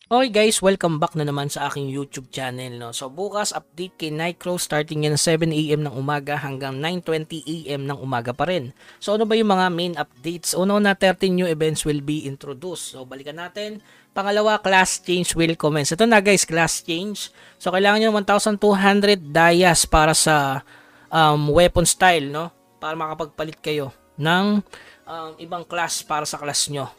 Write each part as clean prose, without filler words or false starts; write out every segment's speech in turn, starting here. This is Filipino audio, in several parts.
Okay guys, welcome back na naman sa aking YouTube channel. No? So bukas update kay Nightcrow starting yan 7 AM ng umaga hanggang 9:20 AM ng umaga pa rin. So ano ba yung mga main updates? Una 13 new events will be introduced. So balikan natin. Pangalawa, class change will commence. Ito na guys, class change. So kailangan nyo 1,200 dayas para sa weapon style, no? Para makapagpalit kayo ng ibang class para sa class nyo.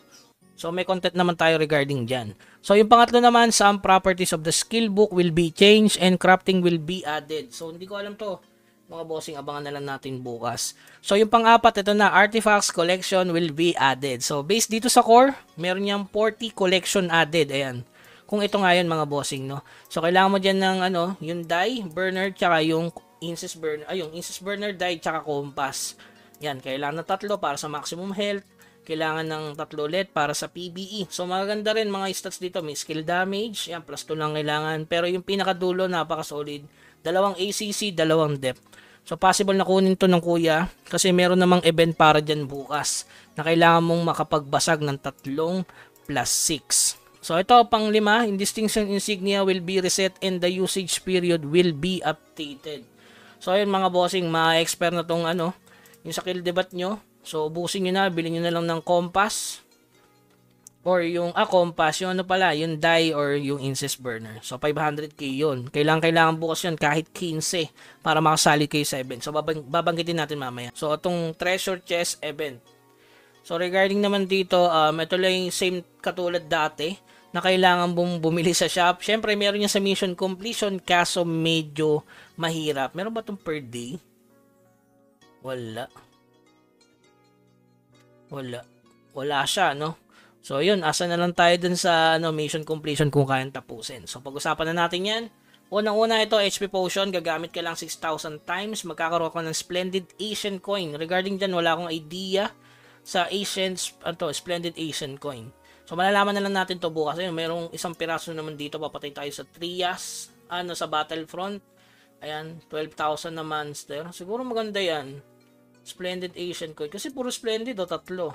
So may content naman tayo regarding dyan. So yung pangatlo naman, some properties of the skill book will be changed and crafting will be added. So hindi ko alam to. Mga bossing, abangan na lang natin bukas. So yung pang-apat, ito na, artifacts collection will be added. So based dito sa core, meron niyang 40 collection added. Ayan. Kung ito nga yun mga bossing, no. So kailangan mo dyan ng ano, yung die, burner, tsaka yung incense burner, yung incense burner, die, tsaka compass. Yan, kailangan ng tatlo para sa maximum health. Kailangan ng tatlo ulit para sa PBE. So maganda rin mga stats dito. May skill damage. Yan, plus 2 lang kailangan. Pero yung pinakadulo, napaka-solid. Dalawang ACC, dalawang depth. So possible na kunin to ng kuya. Kasi meron namang event para dyan bukas. Na kailangan mong makapagbasag ng 3 plus 6. So ito pang 5. Distinction insignia will be reset and the usage period will be updated. So ayun mga bossing, ma-expert na tong ano, yung sa kill debat nyo. So, ubusin nyo na, bilhin nyo na lang ng compass or yung compass, yung ano pala, yung die or yung incense burner. So, 500k yun. Kailangan bukas yun kahit 15 para makasali kayo sa event. So, babanggitin natin mamaya. So, itong treasure chest event. So, regarding naman dito, ito lang yung same katulad dati na kailangan bumili sa shop. Siyempre, meron niya sa mission completion kaso medyo mahirap. Meron ba itong per day? Wala. Wala siya, no? So, yun, asa na lang tayo dun sa mission completion kung kayang tapusin. So, pag-usapan na natin yan. Unang-una ito, HP Potion. Gagamit ka lang 6,000 times. Magkakaroon ka ng Splendid Asian Coin. Regarding dyan, wala akong idea sa Splendid Asian Coin. So, malalaman na lang natin to bukas. Ayun, mayroong isang piraso naman dito. Papatay tayo sa Trias. Sa Battlefront. Ayan, 12,000 na monster. Siguro maganda yan. Splendid Asian Coin. Kasi puro Splendid o tatlo.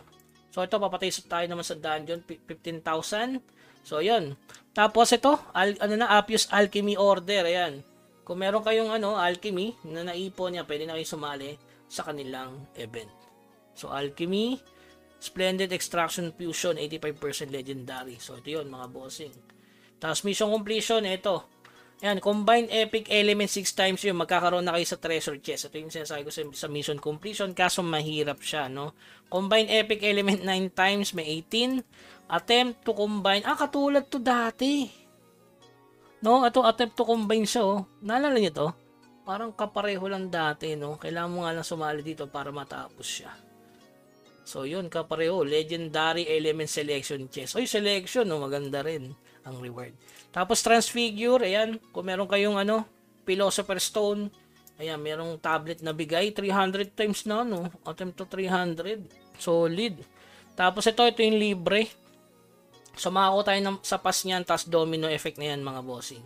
So ito papatay tayo naman sa dungeon 15,000. So yun. Tapos ito, Appius Alchemy Order. Ayan. Kung meron kayong alchemy na naipon niya, pwede na kayo sumali sa kanilang event. So Alchemy, Splendid Extraction Fusion 85% legendary. So ito yun mga bossing. Tapos mission completion ito. Ayan, combine epic element 6 times yun, magkakaroon na kayo sa treasure chest. Ito yung sinasabi ko sa mission completion, kaso mahirap siya, no? Combine epic element 9 times, may 18. Attempt to combine, katulad to dati. No, ito attempt to combine siya, oh. Naalala niyo to? Parang kapareho lang dati, no? Kailangan mo nga lang sumali dito para matapos siya. So, yun, kapareho. Legendary element selection chest. Oy, selection, no? Maganda rin ang reward. Tapos transfigure, ayan, kung meron kayong philosopher stone, ayan, merong tablet na bigay 300 times na attempt to 300. Solid. Tapos ito yung libre. So makakuha tayo sa pass niyan, tapos domino effect na yan mga bossing.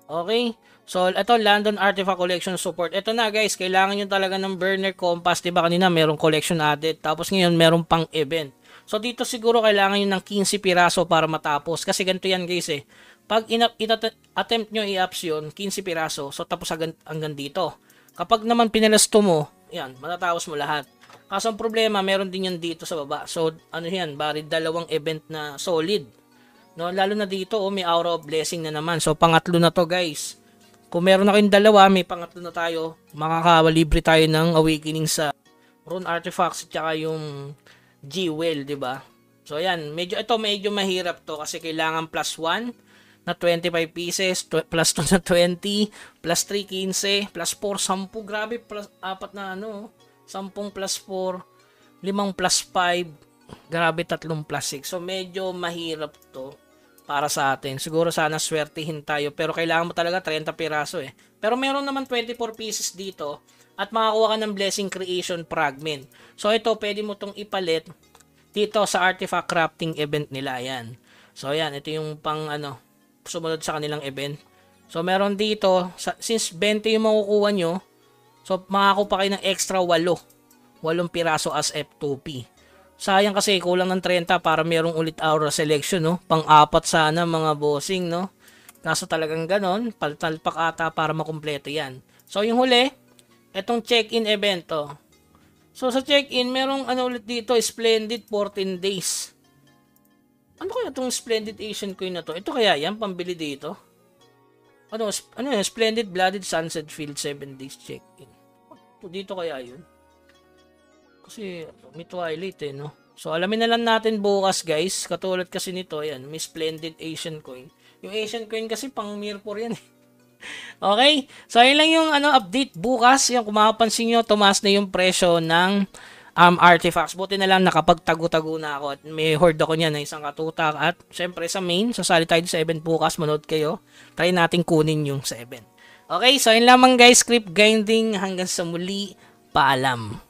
Okay? So, ito, Landon Artifact Collection Support. Ito na guys, kailangan nyo talaga ng burner compass. Diba kanina merong collection added. Tapos ngayon meron pang event. So, dito siguro kailangan nyo ng 15 piraso para matapos. Kasi ganito yan guys eh. Pag attempt nyo i-ups yun, 15 piraso. So, tapos hanggang dito. Kapag naman pinalasto mo, yan, matatapos mo lahat. Kaso ang problema, meron din yan dito sa baba. So, yan, bari dalawang event na solid. No, lalo na dito, may Aura of Blessing na naman. So, pangatlo na to guys. Kung meron na kayong dalawa, may pangatlo na tayo. Makakalibre tayo ng awakening sa Rune Artifacts at yung G-Well, diba? So, ayan. Medyo mahirap to kasi kailangan plus 1 na 25 pieces, plus 2 na 20, plus 3, 15, plus 4, 10. Grabe, plus 4 na 10 plus 4, 5 plus 5. Grabe, 3 plus 6. So, medyo mahirap to para sa atin. Siguro sana swertihin tayo. Pero kailangan mo talaga 30 piraso eh. Pero meron naman 24 pieces dito. At makakuha ka ng Blessing Creation Fragment. So ito, pwede mo tong ipalit dito sa Artifact Crafting event nila. Yan. So yan, ito yung pang sumunod sa kanilang event. So meron dito, since 20 yung makukuha nyo, so makakuha pa kayo ng extra 8 piraso as F2P. Sayang kasi kulang ng 30 para merong ulit aura selection, no? Pang-apat sana mga bossing, no? Kaso talagang ganon, paltalpak ata para makumpleto yan. So yung huli, etong check-in event, oh. So sa check-in, merong ano ulit dito, Splendid 14 days. Ano kaya itong Splendid Asian Coin na to? Ito kaya yan, pambili dito? Ano yan? Splendid Blooded Sunset Field 7 days check-in. Dito kaya yun? Kasi may Twilight eh, no? So alamin na lang natin bukas guys. Katulad kasi nito, yan, may Splendid Asian Coin. Yung Asian Coin kasi pang Mirror yan eh. Okay? So ayun lang yung update bukas. Yung kung mapapansin nyo, tumaas na yung presyo ng artifacts. Buti na lang nakapagtago-tago na ako at may hoard ako niyan na isang katutak. At syempre sa main, sasali tayo sa event bukas. Manood kayo. Try natin kunin yung 7. Okay, so yun lamang guys. Script grinding. Hanggang sa muli. Paalam.